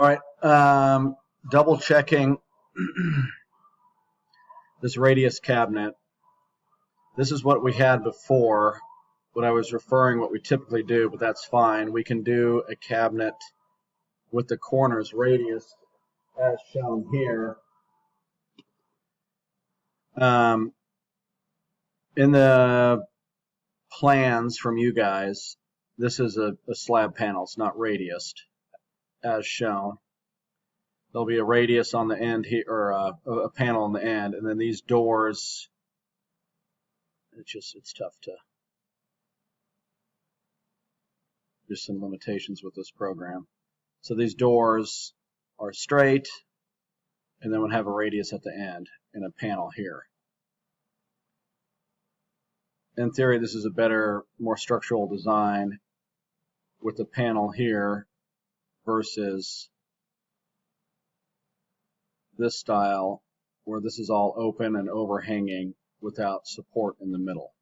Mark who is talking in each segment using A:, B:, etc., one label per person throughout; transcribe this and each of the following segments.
A: All right, double checking this radius cabinet. This is what we had before, what I was referring what we typically do, but that's fine. We can do a cabinet with the corners radius as shown here. In the plans from you guys, this is a slab panel. It's not radiused as shown. There'll be a radius on the end here, or a panel on the end, and then these doors. It's tough to. There's some limitations with this program. So these doors are straight, and then we'll have a radius at the end and a panel here. In theory, this is a better, more structural design with the panel here versus this style where this is all open and overhanging without support in the middle.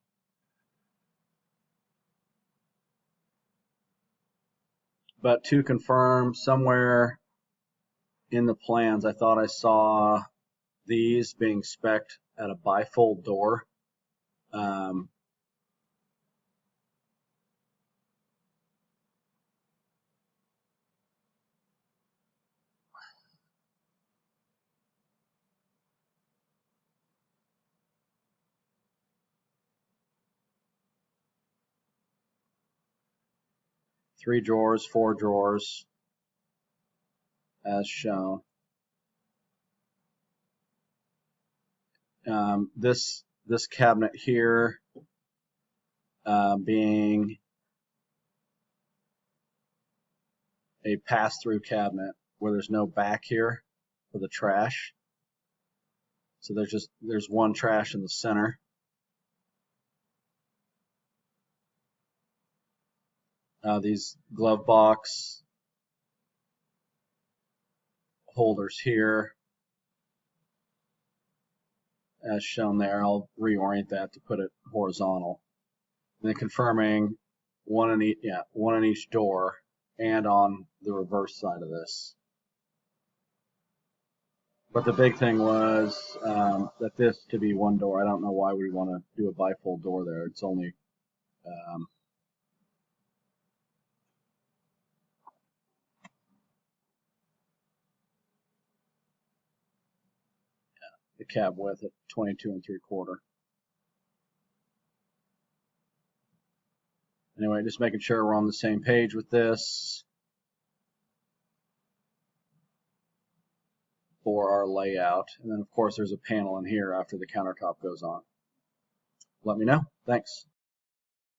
A: But to confirm, somewhere in the plans, I thought I saw these being spec'd at a bifold door. Three drawers, four drawers, as shown. This cabinet here being a pass-through cabinet where there's no back here for the trash. So there's one trash in the center. These glove box holders here, as shown there. I'll reorient that to put it horizontal. And then confirming one in each door and on the reverse side of this. But the big thing was that this to be one door. I don't know why we want to do a bifold door there. It's only the cab width at 22 3/4. Anyway, just making sure we're on the same page with this for our layout. And then, of course, there's a panel in here after the countertop goes on. Let me know. Thanks.